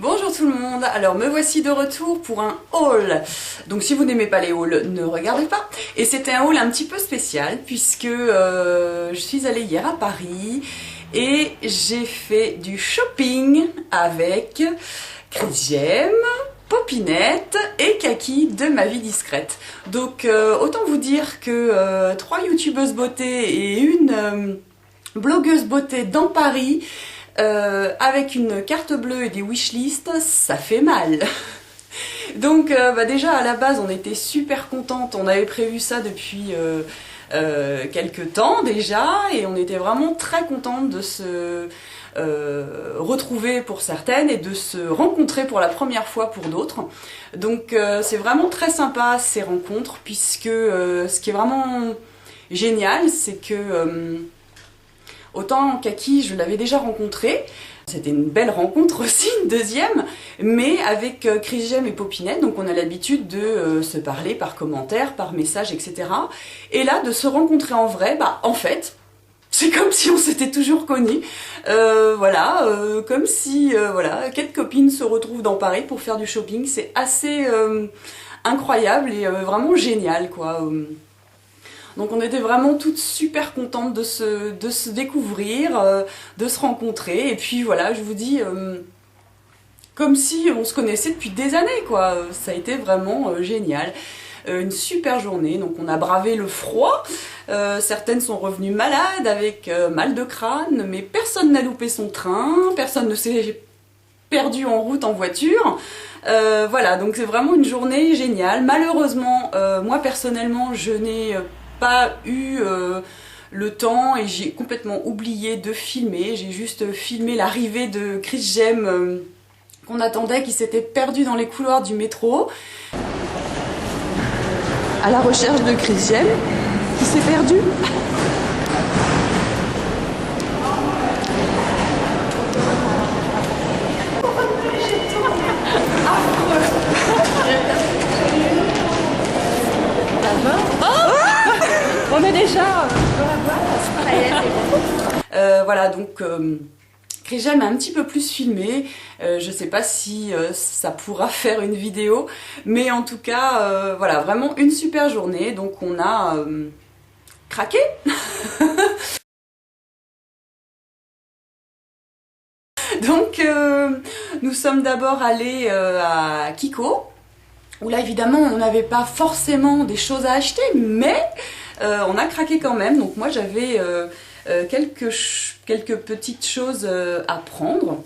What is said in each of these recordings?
Bonjour tout le monde, alors me voici de retour pour un haul. Donc si vous n'aimez pas les hauls, ne regardez pas. Et c'était un haul un petit peu spécial puisque je suis allée hier à Paris et j'ai fait du shopping avec Chrisjem, Popinette et Kaki de Ma Vie Discrète. Donc autant vous dire que 3 youtubeuses beauté et une blogueuse beauté dans Paris, avec une carte bleue et des wishlists, ça fait mal. Donc déjà à la base on était super contentes, on avait prévu ça depuis quelques temps déjà et on était vraiment très contentes de se retrouver pour certaines et de se rencontrer pour la première fois pour d'autres. Donc c'est vraiment très sympa ces rencontres puisque ce qui est vraiment génial c'est que autant Kaki, je l'avais déjà rencontré, c'était une belle rencontre aussi, une deuxième, mais avec Chrisjem et Popinette, donc on a l'habitude de se parler par commentaire, par message, etc. Et là, de se rencontrer en vrai, en fait, c'est comme si on s'était toujours connus, comme si, quelques copines se retrouvent dans Paris pour faire du shopping, c'est assez incroyable et vraiment génial, quoi. Donc on était vraiment toutes super contentes de se découvrir, de se rencontrer. Et puis voilà, je vous dis, comme si on se connaissait depuis des années, quoi. Ça a été vraiment génial. Une super journée, donc on a bravé le froid. Certaines sont revenues malades avec mal de crâne, mais personne n'a loupé son train, personne ne s'est perdu en route en voiture. Voilà, donc c'est vraiment une journée géniale. Malheureusement, moi personnellement, je n'ai pas eu le temps et j'ai complètement oublié de filmer. J'ai juste filmé l'arrivée de Chrisjem qu'on attendait, qui s'était perdu dans les couloirs du métro. À la recherche de Chrisjem qui s'est perdu. On est déjà voilà, donc Chrisjem a un petit peu plus filmé. Je sais pas si ça pourra faire une vidéo, mais en tout cas, voilà, vraiment une super journée. Donc on a craqué. Donc nous sommes d'abord allés à Kiko, où là évidemment on n'avait pas forcément des choses à acheter, mais on a craqué quand même. Donc moi j'avais quelques petites choses à prendre.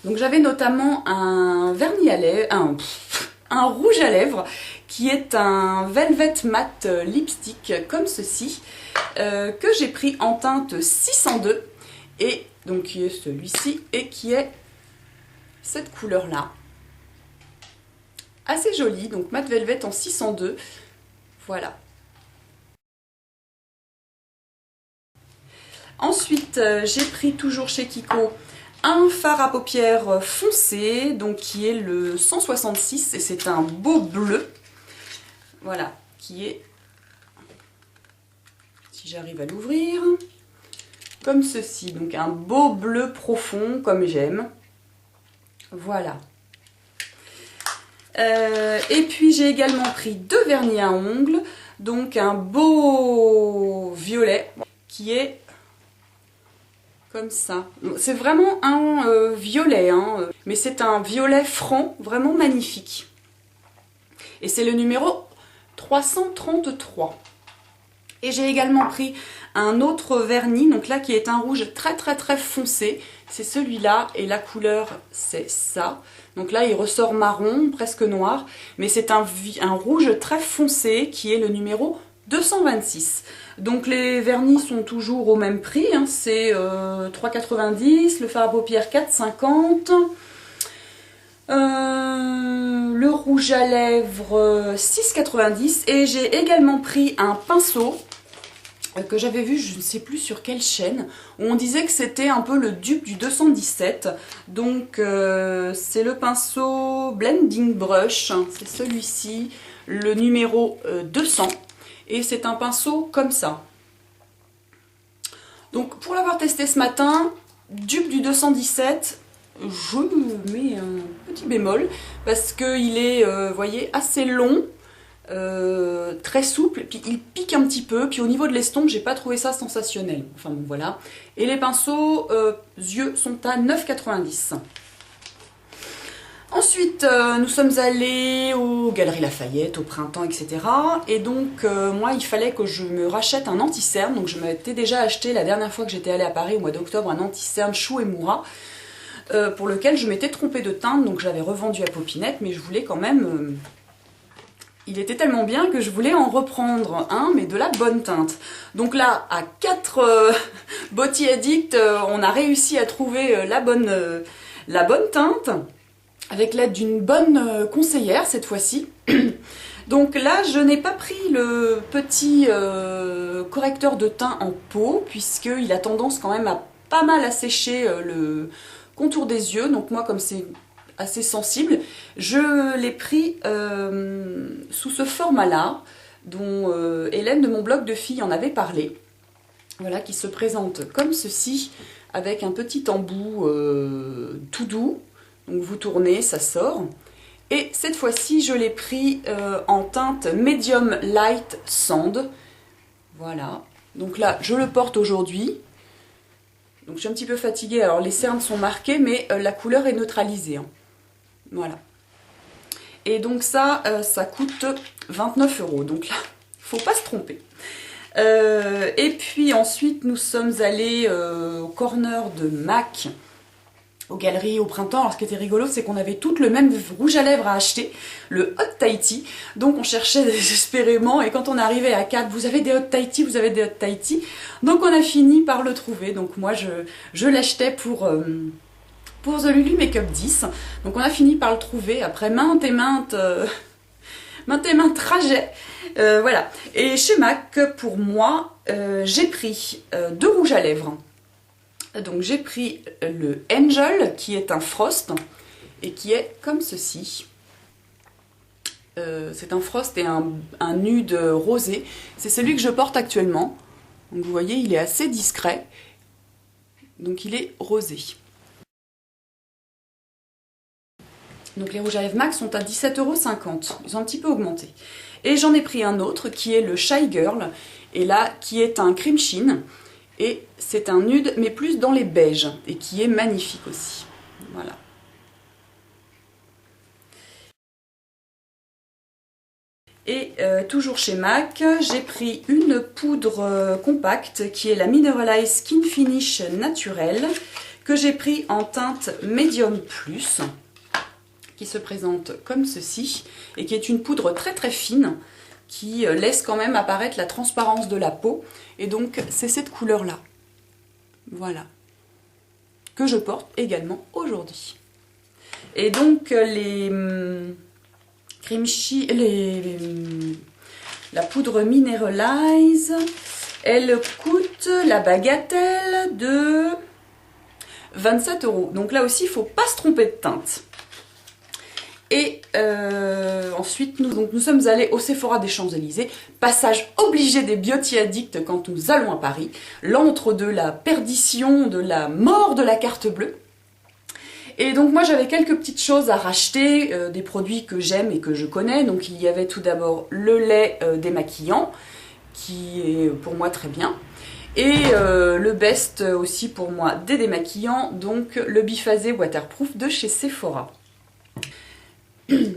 Donc j'avais notamment un vernis à lèvres, un rouge à lèvres qui est un Velvet Matte Lipstick comme ceci, que j'ai pris en teinte 602 et donc qui est celui-ci et qui est cette couleur là. Assez joli, donc Matte Velvet en 602, voilà. Ensuite, j'ai pris toujours chez Kiko un fard à paupières foncé, donc qui est le 166 et c'est un beau bleu, voilà, qui est, si j'arrive à l'ouvrir, comme ceci, donc un beau bleu profond comme j'aime, voilà. Et puis j'ai également pris 2 vernis à ongles, donc un beau violet qui est comme ça. C'est vraiment un violet, hein, mais c'est un violet franc, vraiment magnifique. Et c'est le numéro 333. Et j'ai également pris un autre vernis, donc là qui est un rouge très très très foncé. C'est celui-là et la couleur c'est ça. Donc là il ressort marron, presque noir, mais c'est un rouge très foncé qui est le numéro 226. Donc les vernis sont toujours au même prix, hein, c'est 3,90, le fard à paupières 4,50, le rouge à lèvres 6,90 et j'ai également pris un pinceau que j'avais vu, je ne sais plus sur quelle chaîne, où on disait que c'était un peu le dupe du 217. Donc c'est le pinceau Blending Brush, c'est celui-ci, le numéro 200. Et c'est un pinceau comme ça. Donc pour l'avoir testé ce matin, dupe du 217, je mets un petit bémol parce qu'il est, vous voyez, assez long, très souple, puis il pique un petit peu, puis au niveau de l'estompe, j'ai pas trouvé ça sensationnel. Enfin bon, voilà. Et les pinceaux yeux sont à 9,90 €. Ensuite, nous sommes allés aux Galeries Lafayette, au printemps, etc. Et donc, moi, il fallait que je me rachète un anti-cerne. Donc, je m'étais déjà acheté la dernière fois que j'étais allée à Paris, au mois d'octobre, un anti-cerne Shu Uemura, pour lequel je m'étais trompée de teinte. Donc, je l'avais revendu à Popinette, mais je voulais quand même... il était tellement bien que je voulais en reprendre un, mais de la bonne teinte. Donc là, à 4 Beauty Addict, on a réussi à trouver la bonne teinte, avec l'aide d'une bonne conseillère cette fois-ci. Donc là, je n'ai pas pris le petit correcteur de teint en pot, puisqu'il a tendance quand même à pas mal assécher le contour des yeux. Donc moi, comme c'est assez sensible, je l'ai pris sous ce format-là, dont Hélène de mon blog de filles en avait parlé. Voilà, qui se présente comme ceci, avec un petit embout tout doux. Donc vous tournez, ça sort. Et cette fois-ci, je l'ai pris en teinte Medium Light Sand. Voilà. Donc là, je le porte aujourd'hui. Donc je suis un petit peu fatiguée. Alors les cernes sont marquées, mais la couleur est neutralisée. Hein. Voilà. Et donc ça, ça coûte 29 €. Donc là, il ne faut pas se tromper. Et puis ensuite, nous sommes allés au corner de MAC, aux galeries au printemps. Alors ce qui était rigolo, c'est qu'on avait toutes le même rouge à lèvres à acheter, le Hot Tahiti. Donc on cherchait désespérément, et quand on arrivait à 4, vous avez des Hot Tahiti, vous avez des Hot Tahiti. Donc on a fini par le trouver. Donc moi je l'achetais pour The Lulu Makeup 10. Donc on a fini par le trouver après maintes et maintes trajets. Voilà. Et chez MAC, pour moi, j'ai pris 2 rouges à lèvres. Donc j'ai pris le Angel, qui est un frost, et qui est comme ceci. C'est un frost et un nude rosé. C'est celui que je porte actuellement. Donc vous voyez, il est assez discret. Donc il est rosé. Donc les rouges à lèvres MAC sont à 17,50 €. Ils ont un petit peu augmenté. Et j'en ai pris un autre qui est le Shy Girl. Et là, qui est un cream sheen. Et c'est un nude, mais plus dans les beiges, et qui est magnifique aussi. Voilà. Et toujours chez MAC, j'ai pris une poudre compacte, qui est la Mineralize Skin Finish Naturelle, que j'ai pris en teinte Medium Plus, qui se présente comme ceci, et qui est une poudre très très fine, qui laisse quand même apparaître la transparence de la peau. Et donc c'est cette couleur-là. Voilà. Que je porte également aujourd'hui. Et donc la poudre Mineralize, elle coûte la bagatelle de 27 €. Donc là aussi, il ne faut pas se tromper de teinte. Et ensuite, nous sommes allés au Sephora des Champs-Élysées, passage obligé des Beauty Addicts quand nous allons à Paris, l'antre de la perdition, de la mort de la carte bleue. Et donc moi j'avais quelques petites choses à racheter, des produits que j'aime et que je connais. Donc il y avait tout d'abord le lait démaquillant, qui est pour moi très bien. Et le best aussi pour moi des démaquillants, donc le biphasé waterproof de chez Sephora.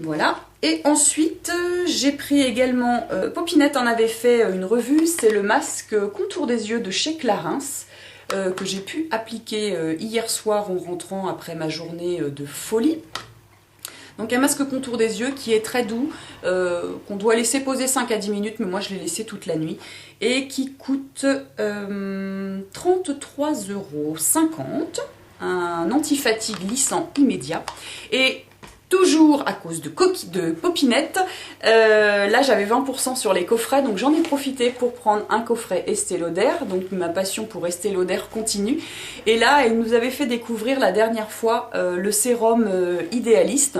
Voilà. Et ensuite, j'ai pris également, Popinette en avait fait une revue, c'est le masque contour des yeux de chez Clarins, que j'ai pu appliquer hier soir en rentrant après ma journée de folie. Donc un masque contour des yeux qui est très doux, qu'on doit laisser poser 5 à 10 minutes, mais moi je l'ai laissé toute la nuit, et qui coûte 33,50 €, un anti-fatigue lissant immédiat. Et toujours à cause de Popinette, là j'avais 20% sur les coffrets, donc j'en ai profité pour prendre un coffret Estée Lauder, donc ma passion pour Estée Lauder continue. Et là, elle nous avait fait découvrir la dernière fois le sérum idéaliste,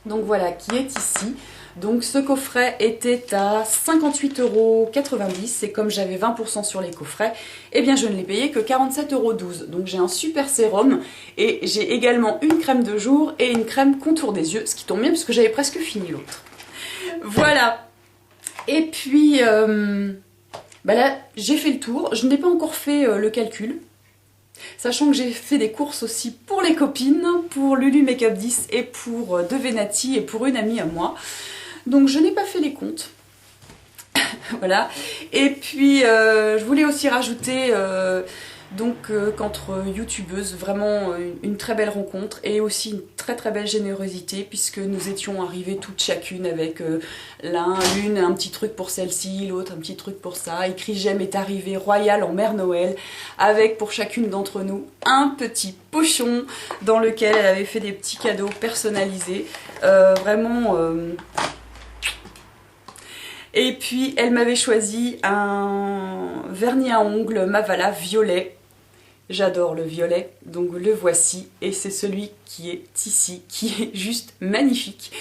donc voilà, qui est ici. Donc ce coffret était à 58,90 €, et comme j'avais 20% sur les coffrets, eh bien je ne l'ai payé que 47,12 €. Donc j'ai un super sérum, et j'ai également une crème de jour et une crème contour des yeux, ce qui tombe bien puisque j'avais presque fini l'autre. Voilà. Et puis bah là j'ai fait le tour, je n'ai pas encore fait le calcul. Sachant que j'ai fait des courses aussi pour les copines, pour Lulu Makeup 10 et pour De Venati et pour une amie à moi. Donc je n'ai pas fait les comptes. Voilà. Et puis je voulais aussi rajouter qu'entre youtubeuses, vraiment une très belle rencontre et aussi une très belle générosité, puisque nous étions arrivées toutes chacune avec l'une un petit truc pour celle-ci, l'autre un petit truc pour ça. Et Crigem est arrivée royale en Mère Noël avec pour chacune d'entre nous un petit pochon dans lequel elle avait fait des petits cadeaux personnalisés. Vraiment... Et puis elle m'avait choisi un vernis à ongles Mavala violet. J'adore le violet, donc le voici, et c'est celui qui est ici, qui est juste magnifique.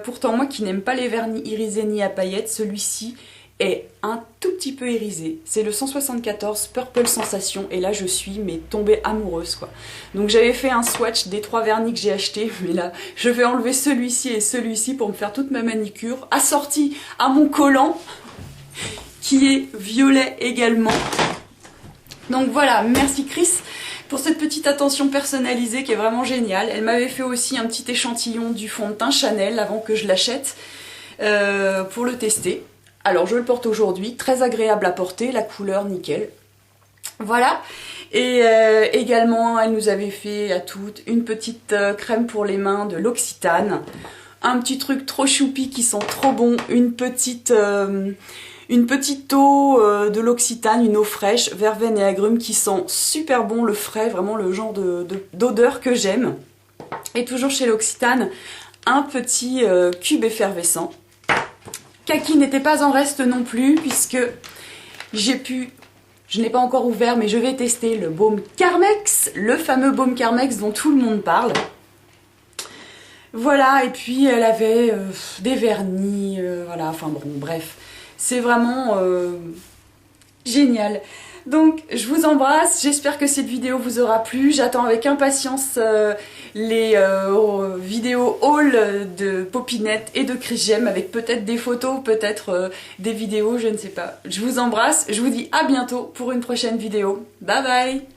Pourtant moi qui n'aime pas les vernis irisés ni à paillettes, celui-ci est un tout petit peu irisé. C'est le 174 Purple Sensation, et là je suis mais tombée amoureuse quoi. Donc j'avais fait un swatch des 3 vernis que j'ai achetés, mais là je vais enlever celui-ci et celui-ci pour me faire toute ma manicure, assorti à mon collant qui est violet également. Donc voilà, merci Chris pour cette petite attention personnalisée qui est vraiment géniale. Elle m'avait fait aussi un petit échantillon du fond de teint Chanel avant que je l'achète pour le tester. Alors je le porte aujourd'hui, très agréable à porter, la couleur nickel. Voilà, et également elle nous avait fait à toutes une petite crème pour les mains de l'Occitane. Un petit truc trop choupi qui sent trop bon, une petite eau de l'Occitane, une eau fraîche, verveine et agrumes qui sent super bon, le frais, vraiment le genre d'odeur que j'aime. Et toujours chez l'Occitane, un petit cube effervescent. Kaki n'était pas en reste non plus puisque je n'ai pas encore ouvert mais je vais tester le baume Carmex, le fameux baume Carmex dont tout le monde parle. Voilà, et puis elle avait des vernis, voilà, enfin bon, bref. C'est vraiment génial. Donc je vous embrasse, j'espère que cette vidéo vous aura plu. J'attends avec impatience les vidéos haul de Popinette et de Crigem avec peut-être des photos, peut-être des vidéos, je ne sais pas. Je vous embrasse, je vous dis à bientôt pour une prochaine vidéo. Bye bye.